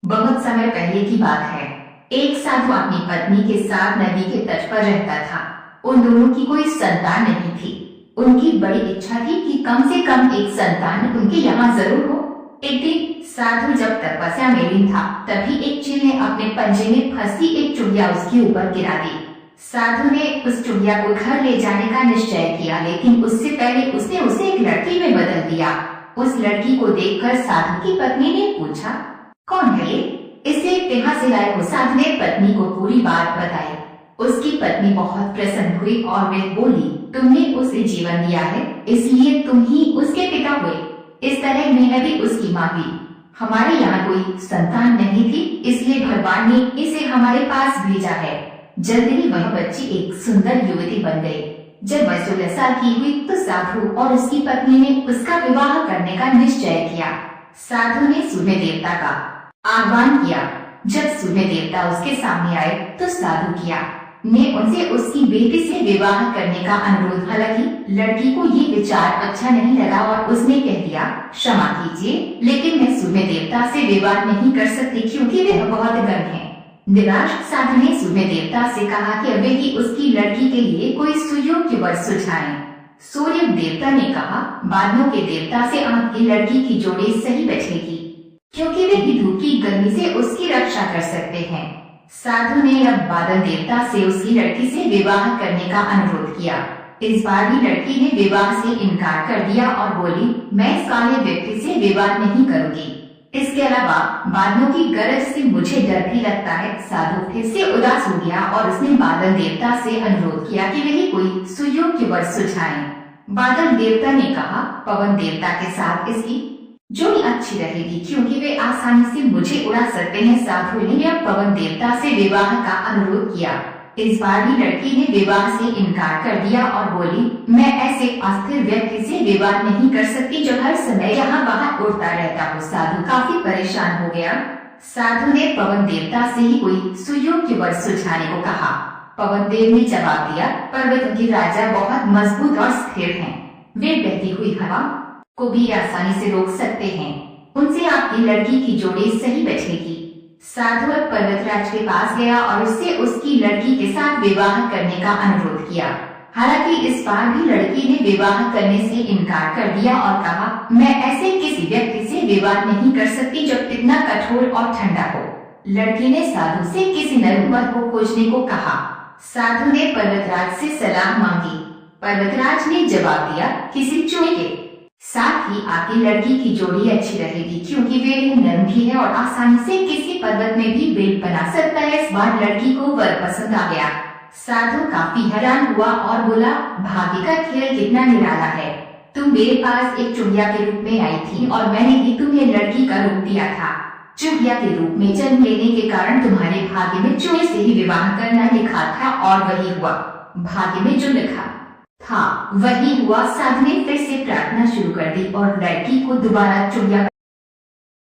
बहुत समय पहले की बात है। एक साधु अपनी पत्नी के साथ नदी के तट पर रहता था। उन दोनों की कोई संतान नहीं थी। उनकी बड़ी इच्छा थी कि कम से कम एक संतान उनके यहाँ जरूर हो। एक दिन साधु जब तपस्या में लीन था, तभी एक चील ने अपने पंजे में फंसी एक चुड़िया उसके ऊपर गिरा दी। साधु ने उस चुड़िया को घर ले जाने का निश्चय किया, लेकिन उससे पहले उसने उसे एक लड़की में बदल दिया। उस लड़की को देखकर साधु की पत्नी ने पूछा, कौन है ये? इसे कहाँ से लाए हो? साधु ने पत्नी को पूरी बात बताई। उसकी पत्नी बहुत प्रसन्न हुई और वह बोली, तुमने उसे जीवन दिया है, इसलिए तुम ही उसके पिता हुए। इस तरह मैंने भी उसकी माँ हुई। हमारे यहाँ कोई संतान नहीं थी, इसलिए भगवान ने इसे हमारे पास भेजा है। जल्दी ही वह बच्ची एक सुंदर युवती बन गई। जब वह 16 साल की हुई तो साधु और उसकी पत्नी ने उसका विवाह करने का निश्चय किया। साधु ने सूर्य देवता का आह्वान किया। जब सूर्य देवता उसके सामने आए तो साधु किया ने उनसे उसकी बेटी से विवाह करने का अनुरोध। हालांकि लड़की को ये विचार अच्छा नहीं लगा और उसने कह दिया, क्षमा कीजिए, लेकिन मैं सूर्य देवता से विवाह नहीं कर सकती क्योंकि वह बहुत गर्म है। निराश साधु ने सूर्य देवता से कहा कि वे ही उसकी लड़की के लिए कोई सुयोग्य वर सुझाएं। सूर्य देवता ने कहा, बादलों के देवता से आपकी लड़की की जोड़ी सही बैठेगी, क्योंकि वे ही धूप की गर्मी से उसकी रक्षा कर सकते हैं। साधु ने अब बादल देवता से उसकी लड़की से विवाह करने का अनुरोध किया। इस बार भी लड़की ने विवाह से इनकार कर दिया और बोली, मैं इस काले व्यक्ति से विवाह नहीं करूंगी। इसके अलावा बादलों की गरज से मुझे डर भी लगता है। साधु फिर से उदास हो गया और उसने बादल देवता से अनुरोध किया कि वही कोई सुयोग्य वर सुझाएं। बादल देवता ने कहा, पवन देवता के साथ इसकी जोड़ी अच्छी रहेगी क्योंकि वे आसानी से मुझे उड़ा सकते हैं। साधु ने अब पवन देवता से विवाह का अनुरोध किया। इस बार भी लड़की ने विवाह से इनकार कर दिया और बोली, मैं ऐसे अस्थिर व्यक्ति से विवाह नहीं कर सकती जो हर समय यहाँ वहाँ उड़ता रहता हो। साधु काफी परेशान हो गया। साधु ने पवन देवता से ही कोई सुयोग्य वर सुझाने को कहा। पवन देव ने जवाब दिया, पर्वतों के राजा बहुत मजबूत और स्थिर हैं। वे बहती हुई हवा को भी आसानी से रोक सकते हैं। उनसे आपकी लड़की की जोड़ी सही बैठेगी। साधु पर्वतराज के पास गया और उससे उसकी लड़की के साथ विवाह करने का अनुरोध किया। हालांकि इस बार भी लड़की ने विवाह करने से इनकार कर दिया और कहा, मैं ऐसे किसी व्यक्ति से विवाह नहीं कर सकती जो इतना कठोर और ठंडा हो। लड़की ने साधु से किसी नर वर को खोजने को कहा। साधु ने पर्वतराज से सलाह मांगी। पर्वतराज ने जवाब दिया, किसी चूहे के साथ ही आपकी लड़की की जोड़ी अच्छी रहेगी क्योंकि वे नरम भी है और आसानी से किसी पर्वत में भी बेल बना सकता है। इस बार लड़की को वर पसंद आ गया। साधु काफी हैरान हुआ और बोला, भाग्य का खेल कितना निराला है। तुम मेरे पास एक चुड़िया के रूप में आई थी और मैंने ही तुम्हें लड़की का रूप दिया था। चुड़िया के रूप में जन्म लेने के कारण तुम्हारे भाग्य में चूहे से ही विवाह करना लिखा था और वही हुआ। भाग्य में जो लिखा था वही हुआ। साधु ने फिर से प्रार्थना शुरू कर दी और लड़की को दोबारा चुड़िया